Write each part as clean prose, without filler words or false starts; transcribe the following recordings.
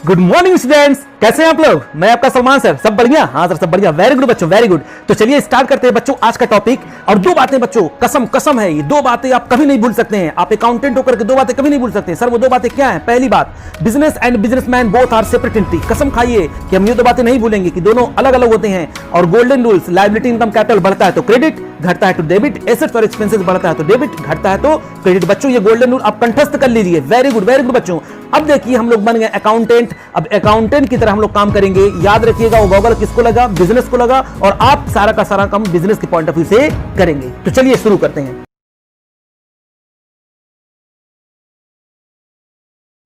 Good morning students, कैसे हैं आप लोग। मैं आपका सलमान सर। सब बढ़िया? हाँ सर, सब बढ़िया। वेरी गुड बच्चों, वेरी गुड। तो चलिए स्टार्ट करते हैं बच्चों आज का टॉपिक। और दो बातें बच्चों, कसम कसम है, ये दो बातें आप कभी नहीं भूल सकते हैं। आप अकाउंटेंट होकर के दो बातें कभी नहीं भूल सकते हैं। सर वो दो बातें क्या हैं? पहली बात, business and businessman both are separate entity. कसम खाइए कि हम ये दो बातें नहीं भूलेंगे कि दोनों अलग अलग होते हैं। और golden rules, liability income capital बढ़ता है तो क्रेडिट, घटता है तो डेबिट, एसेट्स और एक्सपेंसेस बढ़ता है तो डेबिट, घटता है तो क्रेडिट। बच्चों ये गोल्डन रूल आप कंठस्थ कर लीजिए। वेरी गुड बच्चों। अब देखिए हम लोग बन गए अकाउंटेंट। अब अकाउंटेंट की तरह हम लोग काम करेंगे। याद रखिएगा वो गॉगल किसको लगा? बिजनेस को लगा। और आप सारा का सारा काम बिजनेस के पॉइंट ऑफ व्यू से करेंगे। तो चलिए शुरू करते हैं।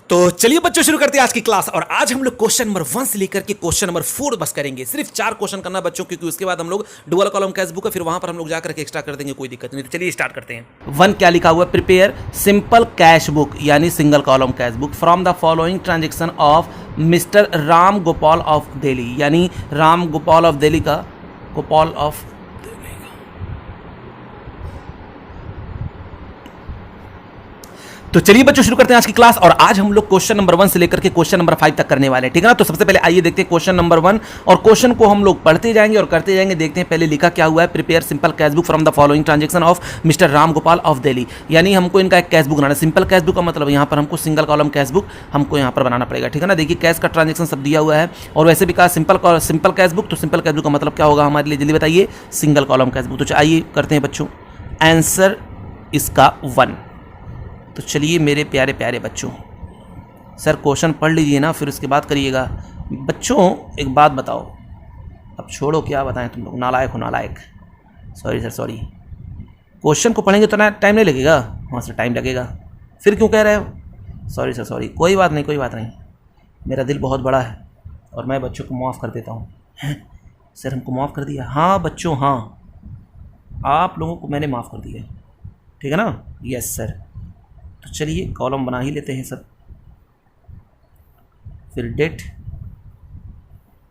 तो चलिए बच्चों शुरू करते हैं आज की क्लास। और आज हम लोग क्वेश्चन नंबर 1 से लेकर के क्वेश्चन नंबर 4 बस करेंगे। सिर्फ 4 क्वेश्चन करना बच्चों, क्योंकि उसके बाद हम लोग डुअल कॉलम कैश बुक है, फिर वहां पर हम लोग जाकर के एक्स्ट्रा कर देंगे, कोई दिक्कत नहीं। तो चलिए स्टार्ट करते हैं। 1 क्या लिखा हुआ है? प्रिपेयर सिंपल कैश बुक यानी single column cash book from the following transaction of mister Ram Gopal of Delhi, यानी राम गोपाल ऑफ दिल्ली का गोपाल ऑफ। तो चलिए बच्चों शुरू करते हैं आज की क्लास। और आज हम लोग क्वेश्चन नंबर 1 से लेकर के क्वेश्चन नंबर 5 तक करने वाले हैं, ठीक है ना। तो सबसे पहले आइए देखते हैं क्वेश्चन नंबर 1। और क्वेश्चन को हम लोग पढ़ते जाएंगे और करते जाएंगे। देखते हैं पहले लिखा क्या हुआ है। Prepare simple cash book from the following transaction of mister Ram Gopal of Delhi, यानी हमको इनका एक कैश बुक बनाना है। सिंपल कैश बुक का मतलब यहाँ पर हमको सिंगल कॉलम कैश बुक हमको यहाँ पर बनाना पड़ेगा, ठीक है ना। देखिए कैश का ट्रांजेक्शन सब दिया हुआ है। और वैसे भी कहा सिंपल कैश बुक, तो सिंपल कैश बुक का मतलब क्या होगा हमारे लिए, जल्दी बताइए। Single column cash book. तो आइए करते हैं बच्चों आंसर इसका 1। तो चलिए मेरे प्यारे प्यारे बच्चों, सर क्वेश्चन पढ़ लीजिए ना, फिर उसके बाद करिएगा। बच्चों एक बात बताओ, अब छोड़ो क्या बताएं, तुम लोग नालायक हो, नालायक। Sorry sir, sorry. क्वेश्चन को पढ़ेंगे तो ना टाइम नहीं लगेगा? हाँ सर टाइम लगेगा। फिर क्यों कह रहे हो? Sorry sir, sorry. कोई बात नहीं, कोई बात नहीं। मेरा दिल बहुत बड़ा है और मैं बच्चों को माफ़ कर देता हूँ। सर हमको माफ़ कर दिया? हाँ बच्चों, हाँ आप लोगों को मैंने माफ़ कर दिया, ठीक है ना। Yes sir. तो चलिए कॉलम बना ही लेते हैं सब। फिर डेट,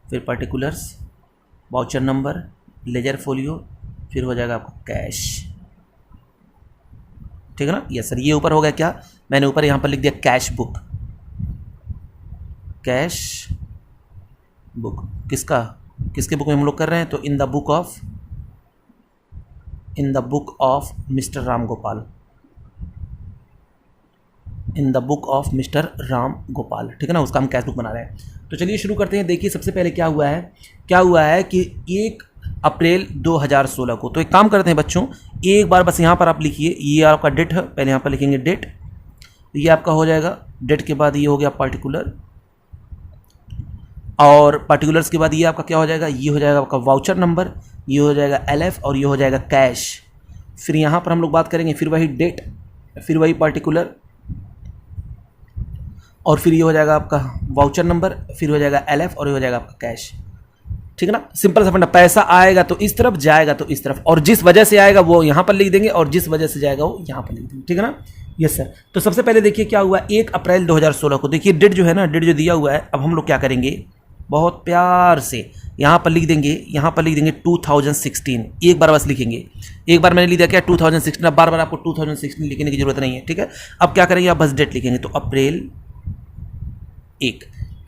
फिर particulars, voucher number, ledger folio, फिर हो जाएगा आपका कैश, ठीक है ना। Yes sir. ये ऊपर हो गया क्या? मैंने ऊपर यहाँ पर लिख दिया कैश बुक। कैश बुक किसका, किसके बुक में हम लोग कर रहे हैं? तो in the book of mister Ram Gopal, in the book of mister Ram Gopal, ठीक है ना। उसका हम कैश बुक बना रहे हैं। तो चलिए शुरू करते हैं। देखिए सबसे पहले क्या हुआ है कि 1 अप्रैल 2016 को, तो एक काम करते हैं बच्चों, एक बार बस यहाँ पर आप लिखिए, ये आपका डेट है, पहले यहाँ पर लिखेंगे डेट, ये आपका हो जाएगा। डेट के बाद ये हो गया पर्टिकुलर, और पर्टिकुलर्स के बाद ये आपका क्या हो जाएगा? ये हो जाएगा आपका वाउचर नंबर, ये हो जाएगा LF, और ये हो जाएगा कैश। फिर यहाँ पर हम लोग बात करेंगे, फिर वही डेट, फिर वही पर्टिकुलर, और फिर ये हो जाएगा आपका वाउचर नंबर, फिर हो जाएगा LF, और ये हो जाएगा आपका कैश, ठीक है ना। सिंपल सा फंडा। पैसा आएगा तो इस तरफ, जाएगा तो इस तरफ, और जिस वजह से आएगा वो यहाँ पर लिख देंगे, और जिस वजह से जाएगा वो यहाँ पर लिख देंगे, ठीक है ना। Yes sir. तो सबसे पहले देखिए क्या हुआ 1 अप्रैल 2016 को। देखिए डेट जो है ना, डेट जो दिया हुआ है, अब हम लोग क्या करेंगे, बहुत प्यार से यहाँ पर लिख देंगे, यहाँ पर लिख देंगे 2016। एक बार बस लिखेंगे, एक बार मैंने लिख दिया क्या 2016। अब बार बार आपको 2016 लिखने की जरूरत नहीं है, ठीक है। अब क्या करेंगे, आप बस डेट लिखेंगे। तो अप्रैल 1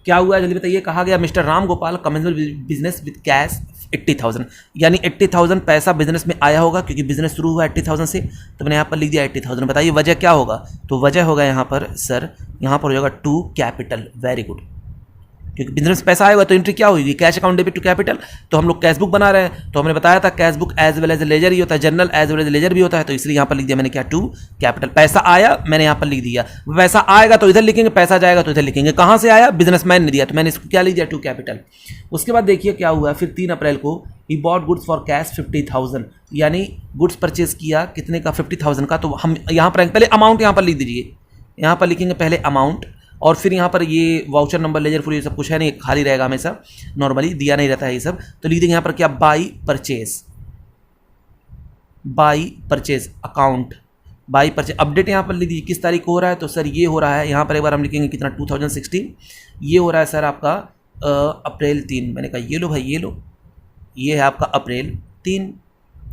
क्या हुआ जल्दी बताइए। कहा गया mister Ram Gopal commences business with cash 80,000, यानी 80,000 पैसा बिजनेस में आया होगा, क्योंकि बिजनेस शुरू हुआ 80,000 से, तो मैंने यहाँ पर लिख दिया 80,000। बताइए वजह क्या होगा? तो वजह होगा यहाँ पर सर, यहाँ पर हो जाएगा टू कैपिटल। वेरी गुड, क्योंकि बिजनेस पैसा आएगा तो एंट्री क्या होगी? Cash account debit to capital. तो हम लोग कैश बुक बना रहे हैं, तो हमने बताया था cash book as well as ledger ही होता है, journal as well as ledger भी होता है, तो इसलिए यहाँ पर लिख दिया मैंने क्या, टू कैपिटल। पैसा आया, मैंने यहाँ पर लिख दिया। पैसा आएगा तो इधर लिखेंगे, पैसा जाएगा तो इधर लिखेंगे। कहाँ से आया? बिजनेसमैन ने दिया, तो मैंने इसको क्या लिख दिया, टू कैपिटल। उसके बाद देखिए क्या हुआ, फिर 3 अप्रैल को he bought goods for cash 50,000, यानी गुड्स परचेज किया कितने का? 50,000 का। तो हम यहाँ पर पहले अमाउंट यहाँ पर लिख दीजिए, यहाँ पर लिखेंगे पहले अमाउंट, और फिर यहाँ पर ये वाउचर नंबर, लेजर फुल, ये सब कुछ है नहीं, खाली रहेगा हमेशा, नॉर्मली दिया नहीं रहता है ये सब। तो लिख देंगे यहाँ पर क्या, by purchase account, by purchase. Update यहाँ पर लिख दीजिए किस तारीख को हो रहा है, तो सर ये हो रहा है, यहाँ पर एक बार हम लिखेंगे कितना, 2016। ये हो रहा है सर आपका अप्रैल 3। मैंने कहा ये लो भाई, ये लो, ये है आपका अप्रैल 3।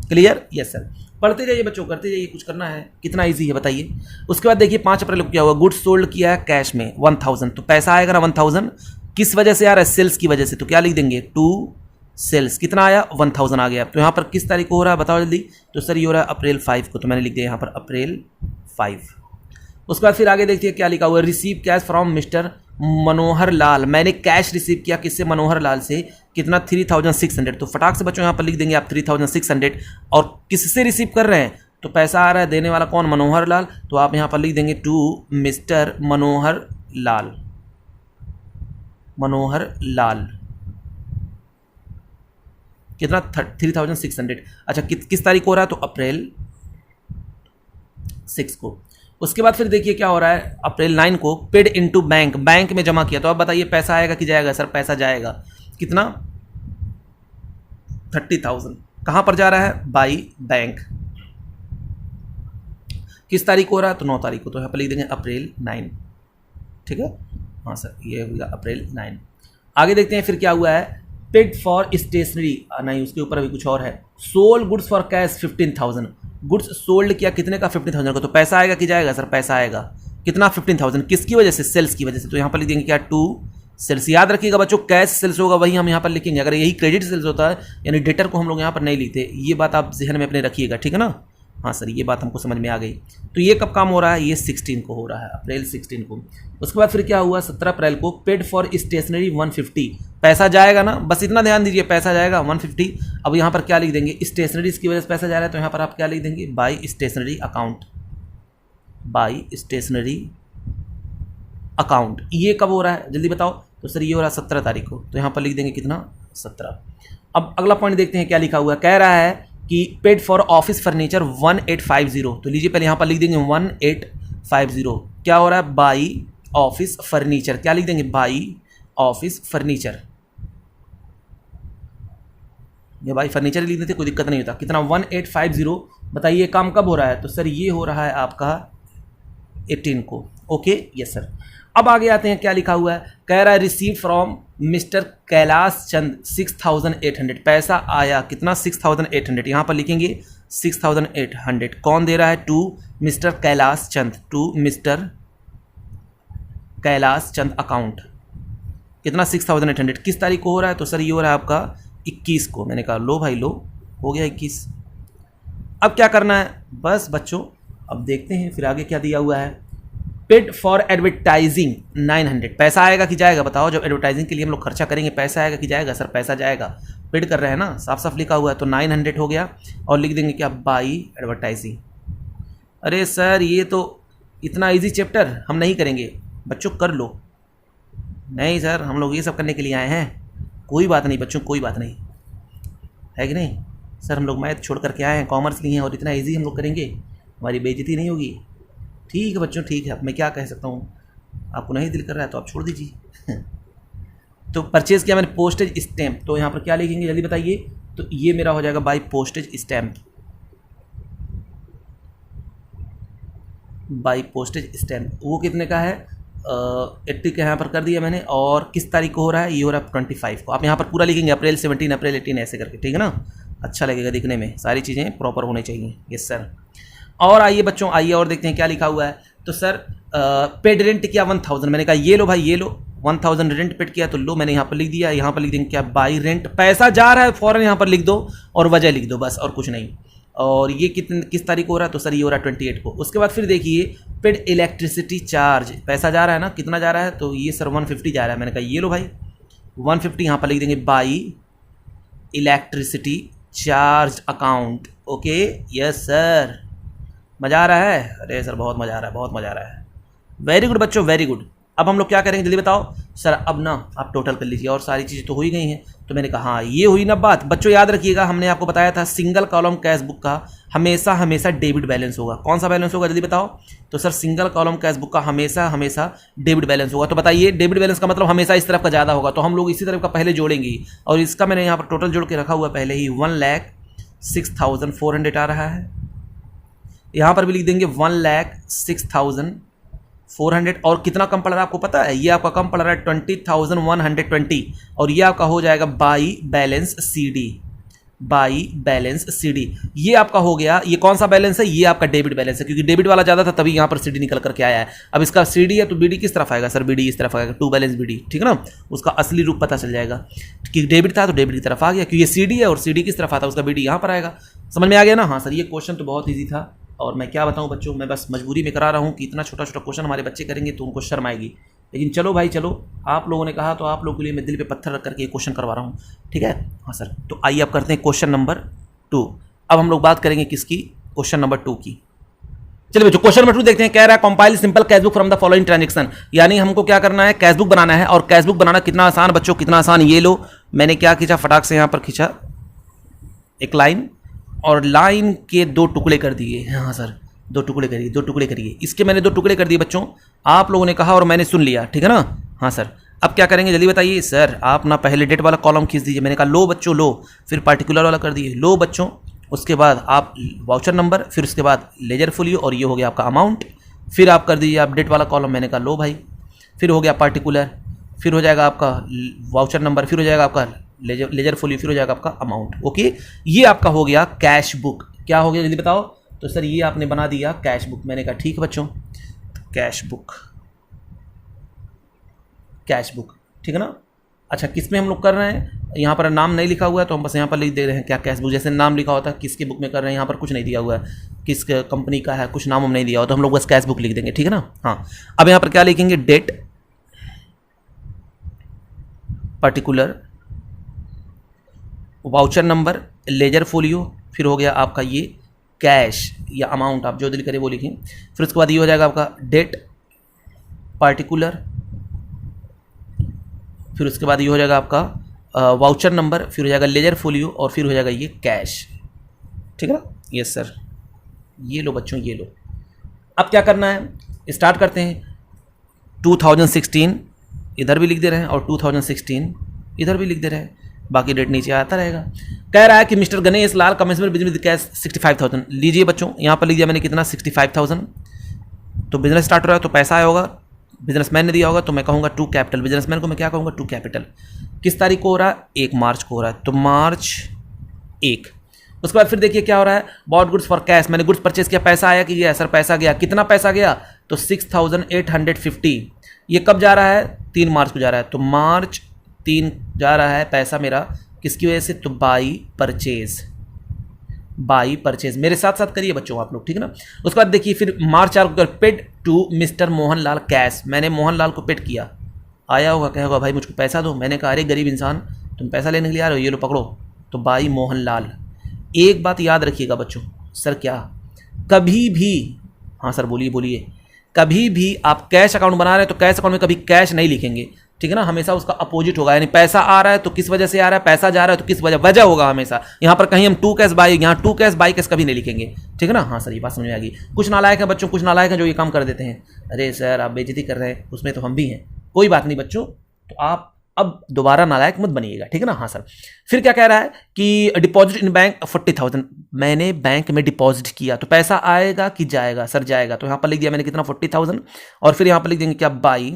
क्लियर? Yes sir. पढ़ते जाइए बच्चों, करते जाइए, कुछ करना है, कितना इजी है बताइए। उसके बाद देखिए 5 अप्रैल को क्या हुआ, गुड्स सोल्ड किया है कैश में 1000, तो पैसा आएगा ना 1000, किस वजह से आ रहा है, सेल्स की वजह से, तो क्या लिख देंगे, टू सेल्स, कितना आया 1000 आ गया। तो यहाँ पर किस तारीख को हो रहा है बताओ जल्दी, तो सर ये हो रहा है अप्रैल 5 को, तो मैंने लिख दिया यहाँ पर अप्रैल 5। उसके बाद फिर आगे देखिए क्या लिखा हुआ है, receive cash from mister Manohar Lal, मैंने कैश रिसीव किया किससे, मनोहर लाल से, कितना 3600, तो फटाक से बच्चों यहाँ पर लिख देंगे आप 3600, और किससे रिसीव कर रहे हैं, तो पैसा आ रहा है, देने वाला कौन, मनोहर लाल, तो आप यहाँ पर लिख देंगे टू मिस्टर मनोहर लाल, मनोहर लाल, कितना 3600। अच्छा किस तारीख को हो रहा है, तो अप्रैल 6 को। उसके बाद फिर देखिए क्या हो रहा है, अप्रैल 9 को पेड इनटू बैंक, बैंक में जमा किया, तो अब बताइए पैसा आएगा कि जाएगा, सर पैसा जाएगा, कितना 30,000, कहाँ पर जा रहा है, बाई बैंक, किस तारीख को हो रहा है, तो 9 तारीख को, तो यहाँ पर लिख देंगे अप्रैल 9, ठीक है, हाँ सर ये होगा अप्रैल 9। आगे देखते हैं फिर क्या हुआ है, पेड फॉर स्टेशनरी, नहीं उसके ऊपर अभी कुछ और है, sold goods for cash 15,000, goods sold किया कितने का, 15,000 का, तो पैसा आएगा कि जाएगा, सर पैसा आएगा, कितना 15,000, किसकी वजह से, सेल्स की वजह से, तो यहाँ पर लिख देंगे क्या, टू सेल्स। याद रखिएगा बच्चों, कैश सेल्स होगा वही हम यहाँ पर लिखेंगे, अगर यही क्रेडिट सेल्स होता है यानी डेटर को हम लोग यहाँ पर नहीं लिखते, ये बात आप जहन में अपने रखिएगा, ठीक है ना, हाँ सर ये बात हमको समझ में आ गई। तो ये कब काम हो रहा है, ये 16 को हो रहा है, अप्रैल 16 को। उसके बाद फिर क्या हुआ, 17 अप्रैल को पेड फॉर स्टेशनरी 150, पैसा जाएगा ना, बस इतना ध्यान दीजिए, पैसा जाएगा 150। अब यहाँ पर क्या लिख देंगे, स्टेशनरीज की वजह से पैसा जा रहा है, तो यहाँ पर आप क्या लिख देंगे, by stationery account, by stationery account. ये कब हो रहा है जल्दी बताओ, तो सर ये हो रहा है 17 तारीख को, तो यहाँ पर लिख देंगे कितना, 17। अब अगला पॉइंट देखते हैं क्या लिखा हुआ है, कह रहा है कि पेड फॉर ऑफिस फर्नीचर 1850, तो लीजिए पहले यहाँ पर लिख देंगे 1850, क्या हो रहा है, बाई ऑफिस फर्नीचर, क्या लिख देंगे, बाई ऑफिस फर्नीचर, ये बाई फर्नीचर लिख देते कोई दिक्कत नहीं होता, कितना 1850। बताइए काम कब हो रहा है, तो सर ये हो रहा है आपका 18 को, ओके यस सर। अब आगे आते हैं क्या लिखा हुआ है, कह रहा है रिसीव फ्रॉम मिस्टर कैलाश चंद 6800, पैसा आया कितना 6800, यहाँ पर लिखेंगे 6800, कौन दे रहा है, to mister Kailash Chand, to mister Kailash Chand account, कितना 6800, किस तारीख को हो रहा है, तो सर ये हो रहा है आपका 21 को, मैंने कहा लो भाई लो, हो गया 21। अब क्या करना है, बस बच्चों अब देखते हैं फिर आगे क्या दिया हुआ है, पेड फॉर एडवर्टाइजिंग 900, पैसा आएगा कि जाएगा बताओ, जब एडवर्टाइजिंग के लिए हम लोग खर्चा करेंगे पैसा आएगा कि जाएगा, सर पैसा जाएगा, पेड कर रहे हैं ना, साफ साफ लिखा हुआ है, तो 900 हो गया, और लिख देंगे क्या, बाई एडवर्टाइजिंग। अरे सर ये तो इतना इजी चैप्टर हम नहीं करेंगे, बच्चों कर लो, नहीं सर हम लोग ये सब करने के लिए आए हैं, कोई बात नहीं बच्चों, कोई बात नहीं है कि नहीं, सर हम लोग मैथ छोड़ करके आए हैं, कॉमर्स लिए हैं, और इतना इजी हम लोग करेंगे, हमारी बेइज्जती नहीं होगी, ठीक है बच्चों ठीक है, अब मैं क्या कह सकता हूँ, आपको नहीं दिल कर रहा है तो आप छोड़ दीजिए। तो परचेज़ किया मैंने पोस्टेज स्टैम्प, तो यहाँ पर क्या लिखेंगे जल्दी बताइए, तो ये मेरा हो जाएगा by postage stamp, by postage stamp, वो कितने का है, 80 का यहाँ पर कर दिया मैंने, और किस तारीख को हो रहा है, ये हो रहा है 25 को, आप यहाँ पर पूरा लिखेंगे अप्रैल 17, अप्रैल 18 ऐसे करके, ठीक है ना, अच्छा लगेगा दिखने में, सारी चीज़ें प्रॉपर होनी चाहिए, यस सर। और आइए बच्चों, आइए और देखते हैं क्या लिखा हुआ है, तो सर पेड रेंट किया 1000, मैंने कहा ये लो भाई ये लो, 1000 रेंट पेड किया, तो लो मैंने यहाँ पर लिख दिया, यहाँ पर लिख देंगे क्या, बाई रेंट, पैसा जा रहा है फौरन यहाँ पर लिख दो और वजह लिख दो बस, और कुछ नहीं। और ये किस तारीख को हो रहा है, तो सर ये हो रहा है 28 को। उसके बाद फिर देखिए पेड इलेक्ट्रिसिटी चार्ज, पैसा जा रहा है ना, कितना जा रहा है, तो ये सर 150 जा रहा है, मैंने कहा ये लो भाई 150, यहाँ पर लिख देंगे by electricity charge account, okay yes sir. मज़ा आ रहा है, अरे सर बहुत मज़ा आ रहा है, बहुत मज़ा आ रहा है, वेरी गुड बच्चों वेरी गुड। अब हम लोग क्या करेंगे जल्दी बताओ, सर अब ना आप टोटल कर लीजिए, और सारी चीज़ें तो हो ही गई हैं, तो मैंने कहा हाँ ये हुई ना बात। बच्चों याद रखिएगा हमने आपको बताया था सिंगल कॉलम कैश बुक का हमेशा हमेशा डेबिट बैलेंस होगा, कौन सा बैलेंस होगा जल्दी बताओ, तो sir single column cash book का हमेशा हमेशा डेबिट बैलेंस होगा। तो बताइए डेबिट बैलेंस का मतलब हमेशा इस तरफ का ज़्यादा होगा, तो हम लोग इसी तरफ का पहले जोड़ेंगे, और इसका मैंने यहाँ पर टोटल जोड़ के रखा हुआ पहले ही 1,06,400 आ रहा है, यहाँ पर भी लिख देंगे 1,06,400, और कितना कम पड़ रहा है आपको पता है, ये आपका कम पड़ रहा है 20,120, और ये आपका हो जाएगा by balance CD, by balance CD. ये आपका हो गया, ये कौन सा बैलेंस है, ये आपका डेबिट बैलेंस है, क्योंकि डेबिट वाला ज़्यादा था तभी यहाँ पर सीडी निकल करके आया है। अब इसका सीडी है तो बीडी किस तरफ आएगा सर, बीडी इस तरफ आएगा, टू बैलेंस बीडी, ठीक है ना। उसका असली रूप पता चल जाएगा कि डेबिट था तो डेबिट की तरफ आ गया, क्योंकि ये सीडी है और सीडी किस तरफ आता है, उसका बीडी यहाँ पर आएगा। समझ में आ गया ना। हाँ सर, ये क्वेश्चन तो बहुत ईजी था, और मैं क्या बताऊँ बच्चों, मैं बस मजबूरी में करा रहा हूँ कि इतना छोटा छोटा क्वेश्चन हमारे बच्चे करेंगे तो उनको शर्म आएगी। लेकिन चलो भाई चलो, आप लोगों ने कहा तो आप लोगों के लिए मैं दिल पे पत्थर रख करके ये क्वेश्चन करवा रहा हूँ, ठीक है। हाँ सर, तो आइए अब करते हैं क्वेश्चन नंबर 2। अब हम लोग बात करेंगे किसकी, क्वेश्चन नंबर 2 की। चलिए बच्चों क्वेश्चन नंबर 2 देखते हैं। कह रहा है compile simple cash book from the following transaction, यानी हमको क्या करना है, कैश बुक बनाना है। और कैश बुक बनाना कितना आसान बच्चों, कितना आसान, ये लो मैंने क्या खींचा, फटाक से यहाँ पर खींचा एक लाइन, और लाइन के 2 टुकड़े कर दिए। हाँ सर, 2 टुकड़े करिए, 2 टुकड़े करिए, इसके मैंने 2 टुकड़े कर दिए बच्चों, आप लोगों ने कहा और मैंने सुन लिया, ठीक है ना। हाँ सर, अब क्या करेंगे जल्दी बताइए। सर आप ना पहले डेट वाला कॉलम खींच दीजिए, मैंने कहा लो बच्चों लो, फिर पार्टिकुलर वाला कर दिए, लो बच्चों, उसके बाद आप वाउचर नंबर, फिर उसके बाद लेजर फोलियो, और ये हो गया आपका अमाउंट, फिर आप कर दीजिए आप डेट वाला कॉलम, मैंने कहा लो भाई, फिर हो गया पार्टिकुलर, फिर हो जाएगा आपका वाउचर नंबर, फिर हो जाएगा आपका लेजर फोलियो, फिर हो जाएगा आपका अमाउंट। ओके, ये आपका हो गया कैश बुक। क्या हो गया जल्दी बताओ। तो सर ये आपने बना दिया कैश बुक, मैंने कहा ठीक है बच्चों, कैश बुक, कैश बुक, ठीक है ना। अच्छा किस में हम लोग कर रहे हैं, यहाँ पर नाम नहीं लिखा हुआ है तो हम बस यहाँ पर लिख दे रहे हैं क्या, कैश बुक। जैसे नाम लिखा होता है किसके बुक में कर रहे हैं, यहाँ पर कुछ नहीं दिया हुआ है, किस कंपनी का है, कुछ नाम हम नहीं दिया हुआ, तो हम लोग बस कैश बुक लिख देंगे, ठीक है ना। हाँ, अब यहाँ पर क्या लिखेंगे, date, particular, voucher number, ledger folio, फिर हो गया आपका ये कैश या अमाउंट, आप जो दिल करे वो लिखें। फिर उसके बाद ये हो जाएगा आपका डेट, पार्टिकुलर, फिर उसके बाद ये हो जाएगा आपका वाउचर नंबर, फिर हो जाएगा लेजर फोलियो, और फिर हो जाएगा ये कैश, ठीक है ना। यस सर, ये लो बच्चों, ये लो। अब क्या करना है, स्टार्ट करते हैं। 2016 इधर भी लिख दे रहे हैं और 2016 इधर भी लिख दे रहे हैं, बाकी डेट नीचे आता रहेगा। कह रहा है कि mister Ganesh Lal commissioner business cash 65,000, लीजिए बच्चों, यहाँ पर लिख दिया मैंने कितना, 65,000। तो बिजनेस स्टार्ट हो रहा है तो पैसा आया होगा, बिजनेसमैन ने दिया होगा तो मैं कहूँगा टू कैपिटल, बिजनेसमैन को मैं क्या कहूँगा, टू कैपिटल। किस तारीख को हो रहा है, 1 मार्च को हो रहा है, तो मार्च 1। उसके बाद फिर देखिए क्या हो रहा है, बॉट गुड्स फॉर कैश, मैंने गुड्स परचेज किया, पैसा आया कि गया, सर पैसा गया, कितना पैसा गया, तो 6,850। ये कब जा रहा है, 3 मार्च को जा रहा है, तो मार्च 3 जा रहा है पैसा मेरा, किसकी वजह से, तो बाई परचेज, बाई परचेज। मेरे साथ साथ करिए बच्चों आप लोग, ठीक है ना। उसके बाद देखिए फिर मार्च 4 को paid to mister Mohanlal cash, मैंने मोहनलाल को पेड किया, आया होगा, कहेगा भाई मुझको पैसा दो, मैंने कहा अरे गरीब इंसान तुम पैसा लेने के लिए आ रहे हो, ये लो पकड़ो, तो बाई मोहनलाल। एक बात याद रखिएगा बच्चों, सर क्या, कभी भी, हाँ सर बोलिए बोलिए, कभी भी आप कैश अकाउंट बना रहे हैं तो कैश अकाउंट में कभी कैश नहीं लिखेंगे, ठीक है ना, हमेशा उसका अपोजिट होगा। यानी पैसा आ रहा है तो किस वजह से आ रहा है, पैसा जा रहा है तो किस वजह होगा हमेशा। यहाँ पर कहीं हम टू कैश बाई, यहाँ टू कैश बाई कैश कभी नहीं लिखेंगे, ठीक है ना। हाँ सर ये बात समझ में आ गई। कुछ नालायक है बच्चों, कुछ नालायक है जो ये काम कर देते हैं, अरे सर आप बेइज्जती कर रहे हैं, उसमें तो हम भी हैं, कोई बात नहीं बच्चों, तो आप अब दोबारा नालायक मत बनिएगा, ठीक है ना। हाँ सर, फिर क्या कह रहा है कि डिपॉजिट इन बैंक 40,000, मैंने बैंक में डिपॉजिट किया तो पैसा आएगा कि जाएगा, सर जाएगा, तो यहाँ पर लिख दिया मैंने कितना, 40,000, और फिर यहाँ पर लिख देंगे क्या, बाई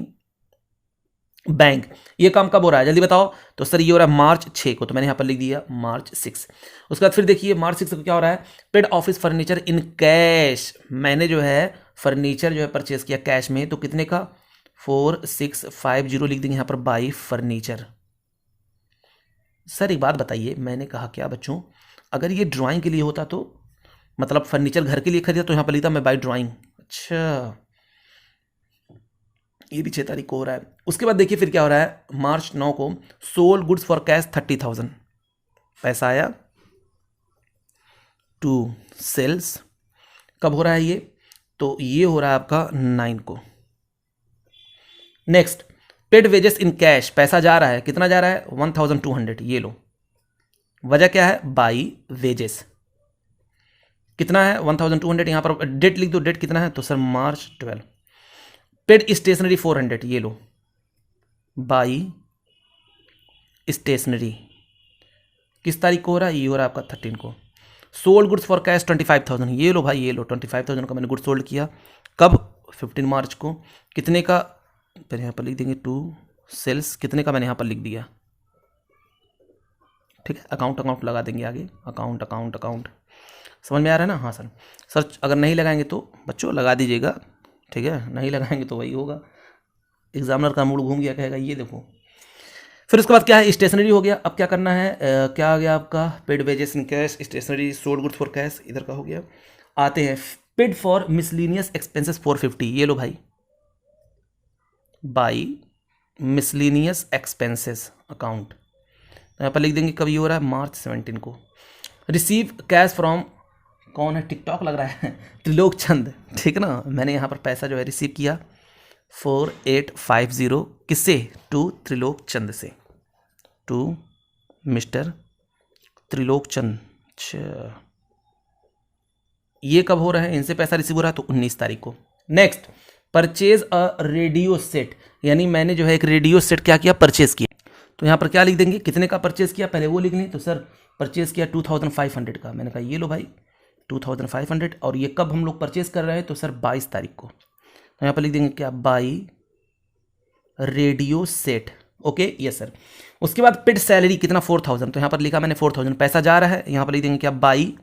बैंक। ये काम कब हो रहा है जल्दी बताओ, तो सर ये हो रहा है मार्च 6 को, तो मैंने यहाँ पर लिख दिया मार्च 6। उसके बाद फिर देखिए मार्च 6 को क्या हो रहा है, paid office furniture in cash, मैंने जो है फर्नीचर जो है परचेज किया कैश में, तो कितने का, 4650 लिख देंगे यहाँ पर, बाई फर्नीचर। सर एक बात बताइए, मैंने कहा क्या बच्चों, अगर ये ड्राइंग के लिए होता तो मतलब फर्नीचर घर के लिए खरीदा तो यहाँ पर लिखता मैं बाई ड्राइंग। अच्छा ये भी 6 तारीख को हो रहा है। उसके बाद देखिए फिर क्या हो रहा है, मार्च 9 को सोल्ड गुड्स फॉर कैश 30,000, पैसा आया टू सेल्स, कब हो रहा है ये, तो ये हो रहा है आपका 9 को। Next paid wages in cash, पैसा जा रहा है, कितना जा रहा है, 1,200, ये लो, वजह क्या है, बाई वेजेस, कितना है 1,200, यहाँ पर डेट लिख दो, डेट कितना है, तो सर मार्च 12। पेड स्टेशनरी 400, ये लो, बाई स्टेशनरी, किस तारीख को हो रहा है, ये हो रहा है आपका 13 को। सोल्ड गुड्स फॉर कैश 25,000, ये लो भाई, ये लो 25,000 का मैंने गुड्स सोल्ड किया, कब, 15 मार्च को, कितने का, फिर यहाँ पर लिख देंगे टू सेल्स, कितने का मैंने यहाँ पर लिख दिया, ठीक है, अकाउंट अकाउंट लगा देंगे आगे, अकाउंट अकाउंट अकाउंट। समझ में आ रहा है ना? हाँ सर। सर अगर नहीं लगाएंगे तो बच्चों लगा दीजिएगा, ठीक है, नहीं लगाएंगे तो वही होगा, एग्जामिनर का मूड घूम गया, कहेगा ये देखो। फिर उसके बाद क्या है, स्टेशनरी हो गया। अब क्या करना है, क्या आ गया आपका, paid wages in cash, stationery, sold goods for cash, इधर का हो गया। आते हैं पेड फॉर मिसलिनियस एक्सपेंसेस 450, ये लो भाई, बाई मिसलिनियस एक्सपेंसेस अकाउंट। तो यहाँ पर लिख देंगे कब ये हो रहा है, मार्च 17 को। रिसीव कैश फ्रॉम, कौन है, टिकटॉक लग रहा है, त्रिलोक चंद, ठीक ना। मैंने यहाँ पर पैसा जो है रिसीव किया 4850, किससे, टू त्रिलोक चंद से, टू मिस्टर त्रिलोक चंद। ये कब हो रहा है, इनसे पैसा रिसीव हो रहा है तो 19 तारीख को। Next, purchase a radio set, यानी मैंने जो है एक रेडियो सेट क्या किया, परचेज किया। तो यहाँ पर क्या लिख देंगे, कितने का परचेज किया, पहले वो लिख लें। तो सर परचेज किया 2500 का, मैंने कहा ये लो भाई 2500, और ये कब हम लोग परचेज कर रहे हैं, तो सर 22 तारीख को। तो यहाँ पर लिख देंगे क्या, by radio set, okay yes sir. उसके बाद पेड सैलरी कितना, 4000, तो यहाँ पर लिखा मैंने 4000, पैसा जा रहा है, यहाँ पर लिख देंगे क्या, बाई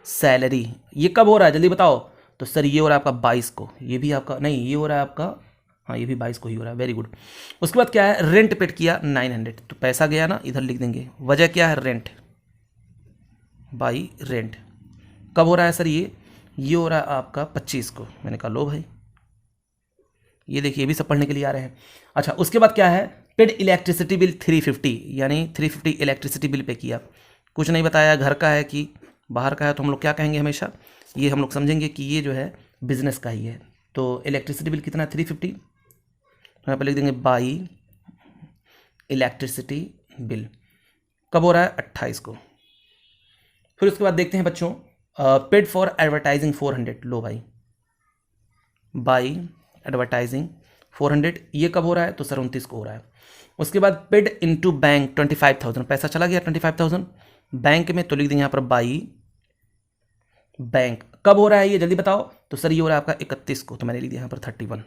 सैलरी। ये कब हो रहा है जल्दी बताओ, तो सर ये हो रहा है आपका 22 को, ये भी आपका नहीं, ये हो रहा है आपका, हाँ ये भी 22 को ही हो रहा है, वेरी गुड। उसके बाद क्या है, रेंट पेड किया 900, तो पैसा गया ना, इधर लिख देंगे, वजह क्या है, रेंट, बाई रेंट। कब हो रहा है सर ये हो रहा है आपका 25 को, मैंने कहा लो भाई, ये देखिए ये भी सब पढ़ने के लिए आ रहे हैं। अच्छा उसके बाद क्या है, पेड इलेक्ट्रिसिटी बिल 350, यानी 350 इलेक्ट्रिसिटी बिल पे किया। कुछ नहीं बताया घर का है कि बाहर का है, तो हम लोग क्या कहेंगे हमेशा, ये हम लोग समझेंगे कि ये जो है बिजनेस का ही है। तो इलेक्ट्रिसिटी बिल कितना है, 350, यहाँ पर लिख देंगे बाई इलेक्ट्रिसिटी बिल। कब हो रहा है, 28 को। फिर उसके बाद देखते हैं बच्चों, पेड फॉर एडवर्टाइजिंग 400, लो भाई, बाई एडवर्टाइजिंग 400, ये कब हो रहा है, तो सर 29 को हो रहा है। उसके बाद पेड इनटू बैंक 25,000, पैसा चला गया 25,000 बैंक में, तो लिख देंगे यहाँ पर बाई बैंक। कब हो रहा है ये जल्दी बताओ, तो सर ये हो रहा है आपका 31 को, तो मैंने लिख दिया यहाँ पर 31।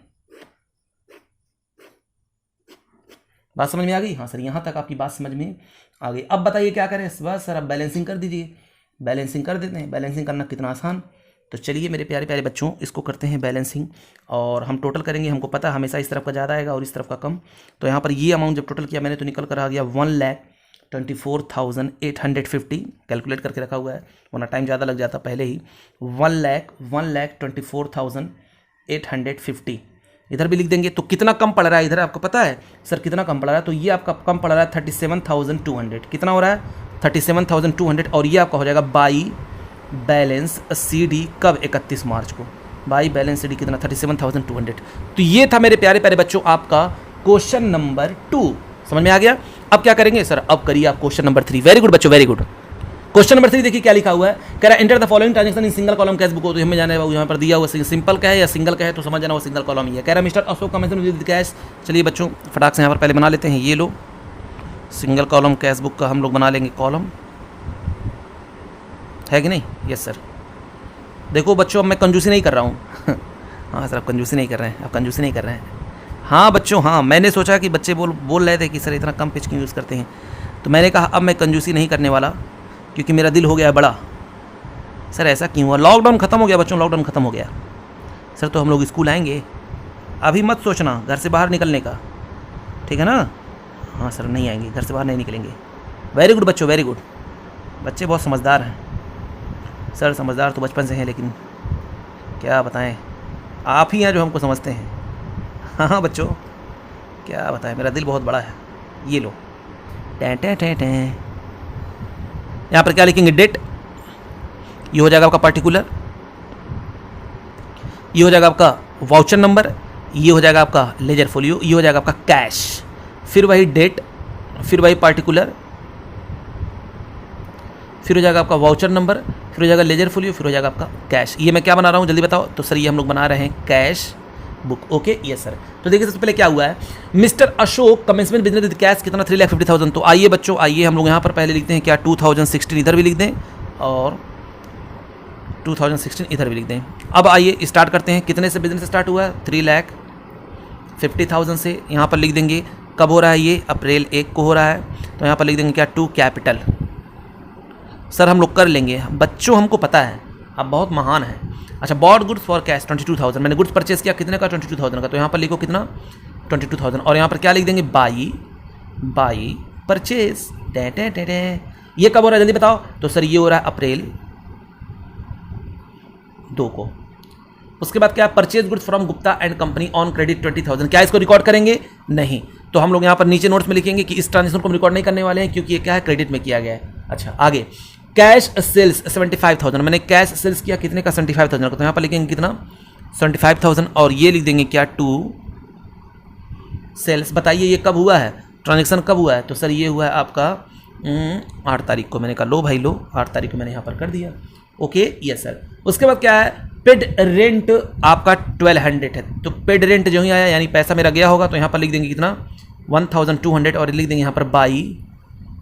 बात समझ में आ गई? हाँ सर, यहाँ तक आपकी बात समझ में आ गई। अब बताइए क्या करें, बस सर अब बैलेंसिंग कर दीजिए। बैलेंसिंग कर देते हैं, बैलेंसिंग करना कितना आसान। तो चलिए मेरे प्यारे प्यारे बच्चों, इसको करते हैं बैलेंसिंग, और हम टोटल करेंगे। हमको पता है हमेशा इस तरफ का ज़्यादा आएगा और इस तरफ का कम। तो यहाँ पर ये अमाउंट जब टोटल किया मैंने, तो निकल कर आ गया 1,24,850, कैलकुलेट करके रखा हुआ है वरना टाइम ज़्यादा लग जाता पहले ही। 1,24,850 इधर भी लिख देंगे। तो कितना कम पड़ रहा है इधर आपको पता है सर, कितना कम पड़ रहा है, तो ये आपका कम पड़ रहा है 37,200। कितना हो रहा है, 37,200, और ये आपका हो जाएगा बाई बैलेंस CD कब, 31 मार्च को। बाई बैलेंस CD कितना, 37,200। तो ये था मेरे प्यारे प्यारे बच्चों आपका क्वेश्चन नंबर 2, समझ में आ गया। अब क्या करेंगे सर, अब करिए आप क्वेश्चन नंबर 3। वेरी गुड बच्चों, वेरी गुड। क्वेश्चन नंबर 3 देखिए क्या लिखा हुआ है, कह रहा है enter the following transaction in single column cash book. तो हमें जाना है यहाँ पर दिया हुआ सिंपल का है या सिंगल का है, तो समझ जाना वो सिंगल कॉलम ही है। कह रहा है मिस्टर अशोक का मेंशन विद कैश। चलिए बच्चों फटाक से यहाँ पर पहले बना लेते हैं, ये लो सिंगल कॉलम कैश बुक का हम लोग बना लेंगे कॉलम, है कि नहीं? Yes sir. देखो बच्चों अब मैं कंजूसी नहीं कर रहा हूँ हाँ सर, अब कंजूसी नहीं कर रहे हैं, अब कंजूसी नहीं कर रहे हैं। हाँ बच्चों, हाँ मैंने सोचा कि बच्चे बोल रहे थे कि सर इतना कम पेज क्यों यूज़ करते हैं, तो मैंने कहा अब मैं कंजूसी नहीं करने वाला, क्योंकि मेरा दिल हो गया है बड़ा। सर ऐसा क्यों हुआ, लॉकडाउन ख़त्म हो गया बच्चों, लॉकडाउन ख़त्म हो गया सर, तो हम लोग स्कूल आएंगे। अभी मत सोचना घर से बाहर निकलने का, ठीक है ना? हाँ सर नहीं आएंगे, घर से बाहर नहीं निकलेंगे। वेरी गुड बच्चों, वेरी गुड। बच्चे बहुत समझदार हैं सर, समझदार तो बचपन से हैं, लेकिन क्या बताएं, आप ही हैं जो हमको समझते हैं। हाँ बच्चों क्या बताएं, मेरा दिल बहुत बड़ा है। ये लो टें टें टें टें, यहाँ पर क्या लिखेंगे, डेट, ये हो जाएगा आपका पर्टिकुलर, ये हो जाएगा आपका वाउचर नंबर, ये हो जाएगा आपका लेजर फोलियो, ये हो जाएगा आपका कैश, फिर वही डेट, फिर वही पर्टिकुलर, फिर हो जाएगा आपका वाउचर नंबर, फिर हो जाएगा लेजर फोलियो, फिर हो जाएगा आपका कैश। ये मैं क्या बना रहा हूँ जल्दी बताओ, तो सर ये हम लोग बना रहे हैं cash book. Okay yes sir. तो देखिए सबसे पहले क्या हुआ है, mister Ashok commencement business with cash कितना, 3,50,000। तो आइए बच्चों, आइए हम लोग यहाँ पर पहले लिखते हैं क्या, 2016 इधर भी लिख दें और 2016 इधर भी लिख दें। अब आइए स्टार्ट करते हैं, कितने से बिजनेस स्टार्ट हुआ है, 3,50,000 से। यहाँ पर लिख देंगे कब हो रहा है ये, अप्रैल 1 को हो रहा है। तो यहाँ पर लिख देंगे क्या, टू कैपिटल, सर हम लोग कर लेंगे बच्चों, हमको पता है आप बहुत महान हैं। अच्छा, बॉट गुड्स फॉर कैश 22,000, मैंने गुड्स परचेस किया कितने का 22,000 का, तो यहाँ पर लिखो कितना 22,000 और यहाँ पर क्या लिख देंगे बाई परचेस। ये कब हो रहा है जल्दी बताओ। तो सर ये हो रहा है अप्रैल 2 को। उसके बाद क्या, purchase goods from Gupta and company on credit 20,000, क्या इसको रिकॉर्ड करेंगे? नहीं। तो हम लोग यहाँ पर नीचे नोट्स में लिखेंगे कि इस ट्रांजेक्शन को हम रिकॉर्ड नहीं करने वाले हैं क्योंकि ये क्या है, क्रेडिट में किया गया है। अच्छा आगे, कैश सेल्स 75,000, मैंने कैश सेल्स किया कितने का 75,000 का, तो यहाँ पर लिखेंगे कितना 75,000 और ये लिख देंगे क्या टू सेल्स। बताइए ये कब हुआ है, ट्रांजेक्शन कब हुआ है? तो सर ये हुआ है आपका 8 तारीख को। मैंने कहा लो भाई लो, 8 तारीख को मैंने यहाँ पर कर दिया। Okay yes sir. उसके बाद क्या है, पेड रेंट आपका 1200 है, तो पेड रेंट जो ही आया यानी पैसा मेरा गया होगा, तो यहाँ पर लिख देंगे कितना 1200 और लिख देंगे यहाँ पर बाई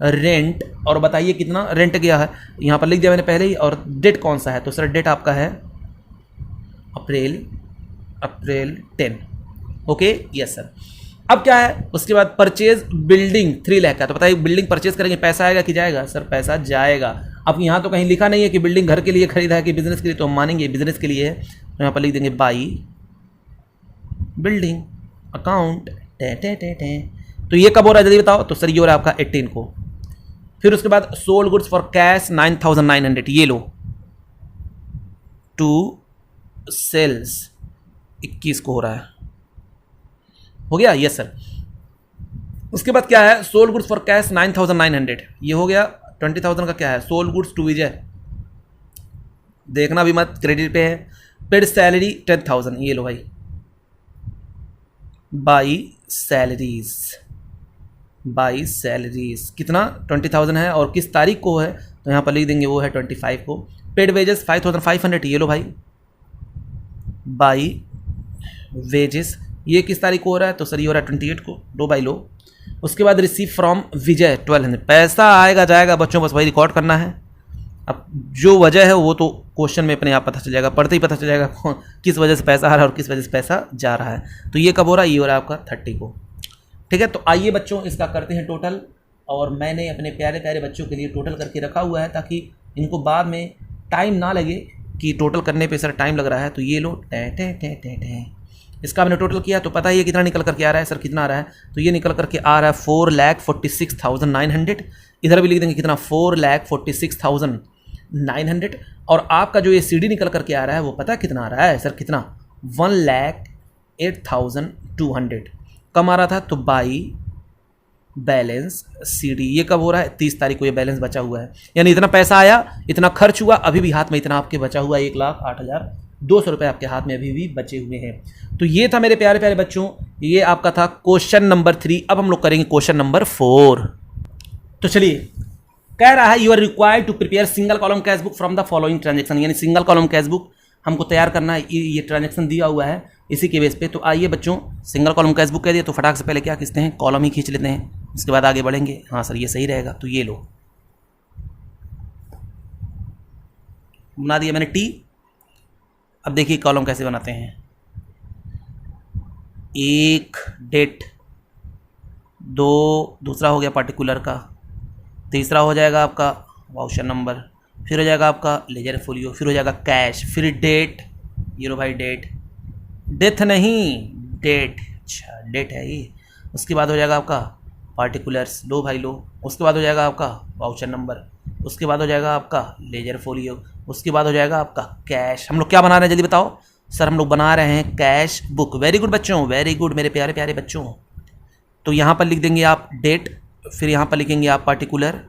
रेंट। और बताइए कितना रेंट गया है, यहाँ पर लिख दिया मैंने पहले ही। और डेट कौन सा है, तो सर डेट आपका है अप्रैल 10। Okay yes sir. अब क्या है, उसके बाद परचेज बिल्डिंग 3 लाख का, तो बताइए बिल्डिंग परचेज करेंगे पैसा आएगा कि जाएगा? सर पैसा जाएगा। अब यहाँ तो कहीं लिखा नहीं है कि बिल्डिंग घर के लिए खरीदा है कि बिजनेस के लिए, तो हम मानेंगे बिजनेस के लिए है, तो यहाँ पर लिख देंगे बाई बिल्डिंग अकाउंट। तो ये कब हो रहा है जल्दी बताओ। तो सर ये हो रहा है आपका 18 को। फिर उसके बाद सोल्ड गुड्स फॉर कैश 9,900, ये लो टू सेल्स 21 को हो रहा है, हो गया यस सर। उसके बाद क्या है, सोल्ड गुड्स फॉर कैश 9,900, ये हो गया। 20,000 का क्या है, सोल्ड गुड्स टू विजय, देखना भी मत, क्रेडिट पे है। पेड सैलरी 10,000, ये लो भाई बाई सैलरीज कितना 20,000 है और किस तारीख को है, तो यहाँ पर लिख देंगे वो है 25 को। पेड वेजेस 5,500, ये लो भाई बाई वेजेस, ये किस तारीख को हो रहा है, तो सर ये हो रहा है 28 को, लो बाई लो। उसके बाद रिसीव फ्रॉम विजय 1200, पैसा आएगा जाएगा बच्चों, बस वही रिकॉर्ड करना है। अब जो वजह है वो तो क्वेश्चन में अपने आप पता चल जाएगा, पढ़ते ही पता चल जाएगा किस वजह से पैसा आ रहा है और किस वजह से पैसा जा रहा है। तो ये कब हो रहा है, ये हो रहा है आपका 30 को। ठीक है, तो आइए बच्चों इसका करते हैं टोटल। और मैंने अपने प्यारे प्यारे बच्चों के लिए टोटल करके रखा हुआ है ताकि इनको बाद में टाइम ना लगे कि टोटल करने पे सर टाइम लग रहा है। तो ये लो इसका मैंने टोटल किया तो पता ही है कितना निकल करके आ रहा है। सर कितना आ रहा है, तो ये निकल करके आ रहा है 4,46,900। इधर भी लिख देंगे कितना 4,46,900। और आपका जो ये CD निकल करके आ रहा है वो पता है कितना आ रहा है सर, कितना 1,08,200 कम आ रहा था। तो बाई बैलेंस CD ये कब हो रहा है, 30 तारीख को ये बैलेंस बचा हुआ है, यानी इतना पैसा आया, इतना खर्च हुआ, अभी भी हाथ में इतना आपके बचा हुआ है 1,08,200 रुपये आपके हाथ में अभी भी बचे हुए हैं। तो ये था मेरे प्यारे प्यारे बच्चों, ये आपका था क्वेश्चन नंबर 3। अब हम लोग करेंगे क्वेश्चन नंबर 4। तो चलिए, कह रहा है you are required to prepare single column cash book from the following transaction, यानी सिंगल कॉलम कैश बुक हमको तैयार करना है, ये ट्रांजेक्शन दिया हुआ है इसी के बेस पे। तो आइए बच्चों, सिंगल कॉलम कैश बुक कह दिया तो फटाक से पहले क्या खींचते हैं, कॉलम ही खींच लेते हैं, उसके बाद आगे बढ़ेंगे। हाँ सर ये सही रहेगा, तो ये लो बना दिया मैंने T। अब देखिए कॉलम कैसे बनाते हैं, 1 डेट, 2 दूसरा हो गया पार्टिकुलर का, तीसरा हो जाएगा आपका वाउचर नंबर, फिर हो जाएगा आपका लेजर फोलियो, फिर हो जाएगा कैश, फिर डेट, ये लो भाई डेट नहीं डेट, अच्छा डेट है ये। उसके बाद हो जाएगा आपका पार्टिकुलर्स, लो भाई लो। उसके बाद हो जाएगा आपका वाउचर नंबर, उसके बाद हो जाएगा आपका लेजर फोलियो, उसके बाद हो जाएगा आपका कैश। हम लोग क्या बना रहे हैं जल्दी बताओ। सर हम लोग बना रहे हैं कैश बुक। वेरी गुड बच्चों, वेरी गुड मेरे प्यारे प्यारे बच्चों। तो यहाँ पर लिख देंगे आप डेट, फिर यहाँ पर लिखेंगे आप पार्टिकुलर,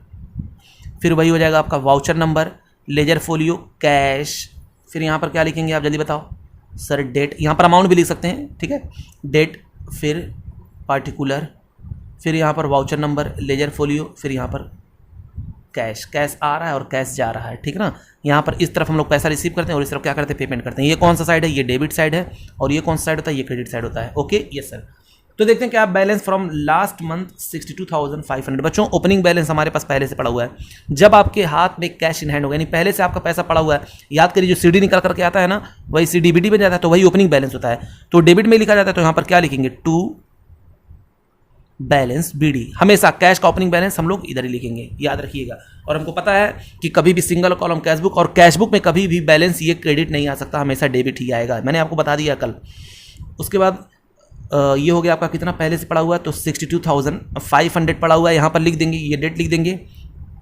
फिर वही हो जाएगा आपका voucher number, ledger folio, cash, फिर यहाँ पर क्या लिखेंगे आप जल्दी बताओ। सर डेट, यहाँ पर अमाउंट भी लिख सकते हैं, ठीक है, डेट, फिर पार्टिकुलर, फिर यहाँ पर वाउचर नंबर, लेजर फोलियो, फिर यहाँ पर कैश। कैश आ रहा है और कैश जा रहा है, ठीक है ना। यहाँ पर इस तरफ हम लोग पैसा रिसीव करते हैं और इस तरफ क्या करते हैं, पेमेंट करते हैं। ये कौन सा साइड है, ये डेबिट साइड है, और ये कौन सा साइड होता है, ये क्रेडिट साइड होता है। Okay yes sir. तो देखते हैं क्या बैलेंस फ्रॉम लास्ट मंथ 62,500। बच्चों ओपनिंग बैलेंस हमारे पास पहले से पड़ा हुआ है। जब आपके हाथ में कैश इन हैंड होगा, यानी पहले से आपका पैसा पड़ा हुआ है, याद करिए जो CD निकल करके आता है ना, वही CDBD बन जाता है, तो वही ओपनिंग बैलेंस होता है। तो डेबिट में लिखा जाता है, तो यहाँ पर क्या लिखेंगे 2 बैलेंस BD। हमेशा कैश का ओपनिंग बैलेंस हम लोग इधर ही लिखेंगे, याद रखिएगा। और हमको पता है कि कभी भी सिंगल कॉलम कैश बुक, और कैश बुक में कभी भी बैलेंस ये क्रेडिट नहीं आ सकता, हमेशा डेबिट ही आएगा, मैंने आपको बता दिया कल। उसके बाद ये हो गया आपका कितना पहले से पड़ा हुआ है, तो 62,500 पड़ा हुआ है, यहाँ पर लिख देंगे, ये डेट लिख देंगे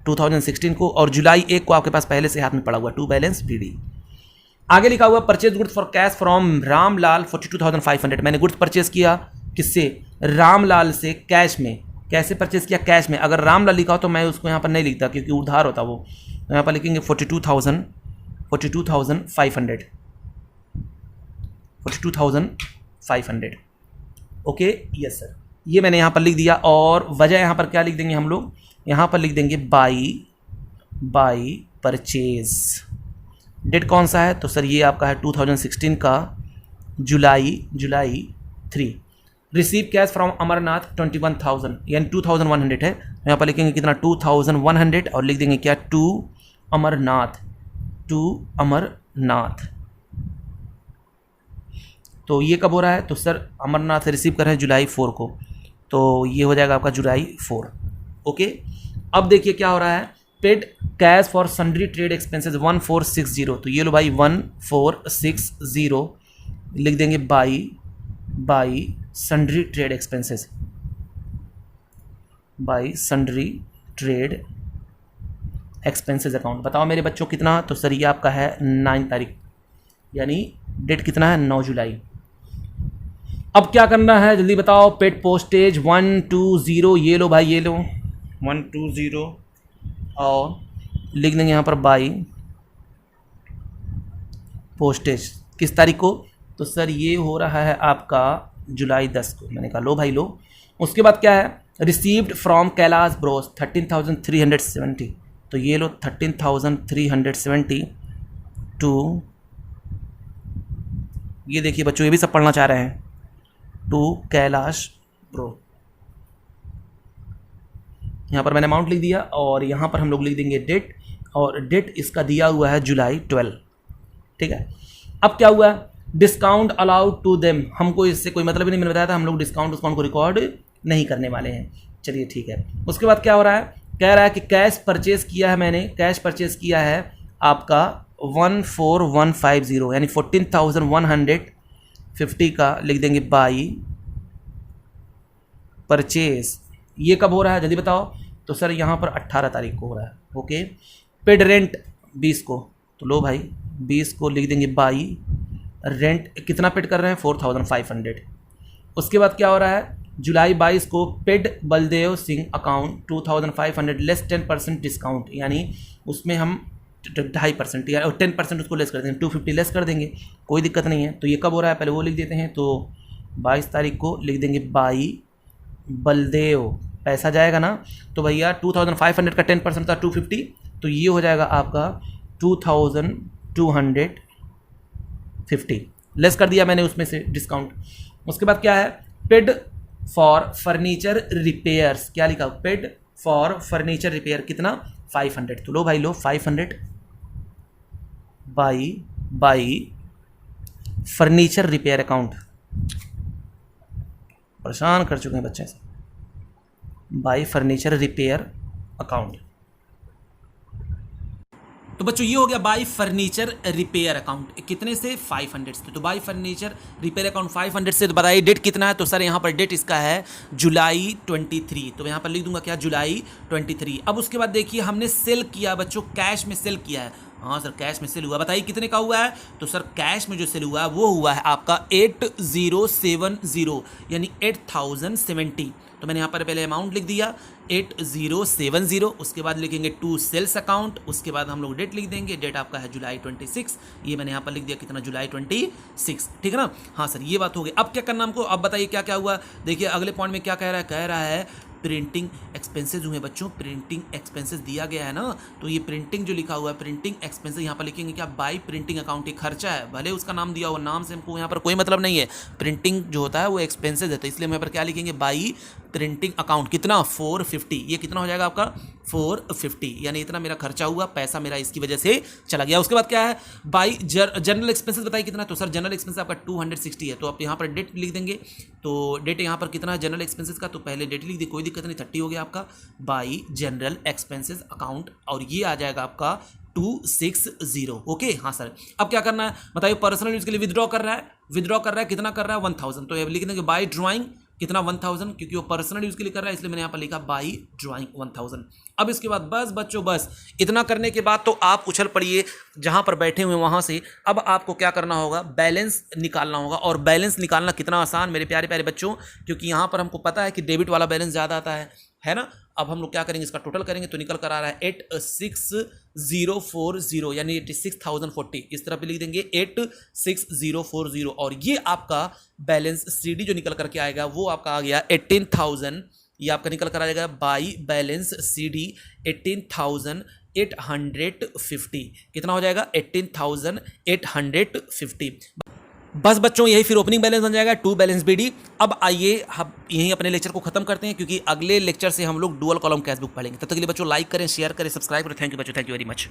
2016 को, और जुलाई 1 को आपके पास पहले से हाथ में पड़ा हुआ टू बैलेंस BD। आगे लिखा हुआ purchase goods for cash from Ramlal 42,500। मैंने गुड्स परचेज किया किससे, रामलाल से, कैश में। कैसे परचेज किया, कैश में। अगर रामलाल लिखा हो तो मैं उसको यहाँ पर नहीं लिखता क्योंकि उधार होता वो, यहाँ पर लिखेंगे 42,500। ओके, यस सर, ये मैंने यहाँ पर लिख दिया। और वजह यहाँ पर क्या लिख देंगे हम लोग, यहाँ पर लिख देंगे बाई परचेज। डेट कौन सा है, तो सर ये आपका है 2016 का जुलाई 3। रिसीव कैश फ्रॉम अमरनाथ 21,000 यानी 2,100 है, यहाँ पर लिखेंगे कितना 2,100 और लिख देंगे क्या टू अमरनाथ। तो ये कब हो रहा है, तो सर अमरनाथ से रिसीव कर रहे हैं जुलाई 4 को, तो ये हो जाएगा आपका जुलाई 4। ओके, अब देखिए क्या हो रहा है, paid cash for sundry trade expenses 1460। तो ये लो भाई 1460 लिख देंगे by sundry trade expenses, by sundry trade expenses account. बताओ मेरे बच्चों कितना, तो सर ये आपका है 9 तारीख, यानी डेट कितना है 9 जुलाई। अब क्या करना है जल्दी बताओ, पेड पोस्टेज 120, ये लो भाई, ये लो 120 और लिख देंगे यहाँ पर बाई पोस्टेज किस तारीख को, तो सर ये हो रहा है आपका जुलाई 10 को। मैंने कहा लो भाई लो। उसके बाद क्या है, रिसीव्ड फ्रॉम कैलाश ब्रोस 13,370। तो ये लो 13,370 टू, ये देखिए बच्चों ये भी सब पढ़ना चाह रहे हैं, टू कैलाश ब्रो। यहाँ पर मैंने अमाउंट लिख दिया और यहाँ पर हम लोग लिख देंगे डेट, और डेट इसका दिया हुआ है जुलाई 12। ठीक है, अब क्या हुआ, डिस्काउंट अलाउड टू देम, हमको इससे कोई मतलब ही नहीं, मैंने बताया था हम लोग डिस्काउंट को रिकॉर्ड नहीं करने वाले हैं। चलिए ठीक है, उसके बाद क्या हो रहा है, कह रहा है कि कैश परचेज किया है मैंने, कैश परचेज किया है आपका 14,150 यानी 14,150 का लिख देंगे बाई परचेज। ये कब हो रहा है जल्दी बताओ, तो सर यहाँ पर 18 तारीख को हो रहा है। ओके, पेड रेंट 20 को, तो लो भाई 20 को लिख देंगे बाई रेंट, कितना पेड कर रहे हैं 4,500। उसके बाद क्या हो रहा है, जुलाई 22 को paid Baldev Singh account 2,500 less 10% discount, यानी उसमें हम 2.5% या 10% उसको लेस कर देंगे, 250 लेस कर देंगे, कोई दिक्कत नहीं है। तो ये कब हो रहा है पहले वो लिख देते हैं, तो 22 तारीख को लिख देंगे बाई बलदेव, पैसा जाएगा ना, तो भैया 2,500 का 10% था 250, तो ये हो जाएगा आपका 2,250 लेस कर दिया मैंने उसमें से डिस्काउंट। उसके बाद क्या है, पेड फॉर फर्नीचर रिपेयर्स, क्या लिखा, पेड फॉर फर्नीचर रिपेयर कितना 500, तो लो भाई लो 500 बाई फर्नीचर रिपेयर अकाउंट, परेशान कर चुके हैं बच्चे से, बाई फर्नीचर रिपेयर अकाउंट। तो बच्चों ये हो गया बाई फर्नीचर रिपेयर अकाउंट, कितने से 500 से। तो बाई फर्नीचर रिपेयर अकाउंट 500 से, तो बताइए डेट कितना है, तो सर यहाँ पर डेट इसका है जुलाई 23, तो यहाँ पर लिख दूंगा क्या जुलाई 23। अब उसके बाद देखिए हमने सेल किया बच्चों, कैश में सेल किया है, हाँ सर कैश में सेल हुआ, बताइए कितने का हुआ है, तो सर कैश में जो सेल हुआ है वो हुआ है आपका 8070 यानी 8070। तो मैंने यहाँ पर पहले अमाउंट लिख दिया 8070, उसके बाद लिखेंगे टू सेल्स अकाउंट, उसके बाद हम लोग डेट लिख देंगे, डेट आपका है जुलाई 26, ये मैंने यहाँ पर लिख दिया कितना जुलाई 26, ठीक है ना। हाँ सर ये बात हो गई। अब क्या करना हमको, अब बताइए क्या क्या हुआ। देखिए अगले पॉइंट में क्या कह रहा है प्रिंटिंग एक्सपेंसेस हुए बच्चों, प्रिंटिंग एक्सपेंसेस दिया गया है ना, तो ये प्रिंटिंग जो लिखा हुआ है प्रिंटिंग एक्सपेंसेस, यहाँ पर लिखेंगे क्या बाई प्रिंटिंग अकाउंट, एक खर्चा है, भले उसका नाम दिया हो, नाम से हमको यहाँ पर कोई मतलब नहीं है, प्रिंटिंग जो होता है वो एक्सपेंसेस है, तो इसलिए हम यहाँ पर क्या लिखेंगे बाई प्रिंटिंग अकाउंट कितना 450, ये कितना हो जाएगा आपका 450, यानी इतना मेरा खर्चा हुआ, पैसा मेरा इसकी वजह से चला गया। उसके बाद क्या है बाई जनरल एक्सपेंसेस बताइए कितना, तो सर जनरल एक्सपेंसेस आपका 260 है, तो आप यहाँ पर डेट लिख देंगे, तो डेट यहाँ पर कितना है जनरल एक्सपेंसेस का, तो पहले डेट लिख दी, कोई दिक्कत नहीं, 30 हो गया आपका बाई जनरल एक्सपेंसेस अकाउंट, और ये आ जाएगा आपका 260। ओके हाँ सर, अब क्या करना है बताइए, पर्सनल यूज के लिए विदड्रॉ कर रहा है, कितना कर रहा है 1000, तो ये लिख देंगे बाई ड्राइंग कितना 1000, क्योंकि वो पर्सनल यूज के लिए कर रहा है इसलिए मैंने यहाँ पर लिखा बाई ड्राइंग 1000। अब इसके बाद बस बच्चों बस इतना करने के बाद तो आप उछल पड़िए जहाँ पर बैठे हुए वहाँ से, अब आपको क्या करना होगा बैलेंस निकालना होगा, और बैलेंस निकालना कितना आसान मेरे प्यारे प्यारे बच्चों, क्योंकि यहाँ पर हमको पता है कि डेबिट वाला बैलेंस ज़्यादा आता है ना। अब हम लोग क्या करेंगे इसका टोटल करेंगे तो निकल कर आ रहा है 86040, यानी 86,040, इस तरह पे लिख देंगे 86040, और ये आपका बैलेंस सीडी जो निकल करके आएगा वो आपका आ गया 18,000, ये आपका निकल कर आ जाएगा बाई बैलेंस सीडी 18,850, कितना हो जाएगा 18,850। बस बच्चों यही फिर ओपनिंग बैलेंस बन जाएगा, टू बैलेंस बीडी। अब आइए हम यहीं अपने लेक्चर को खत्म करते हैं, क्योंकि अगले लेक्चर से हम लोग डुअल कॉलम कैश बुक पढ़ेंगे। तब तक के लिए बच्चों लाइक करें, शेयर करें, सब्सक्राइब करें। थैंक यू बच्चों, थैंक यू वेरी मच।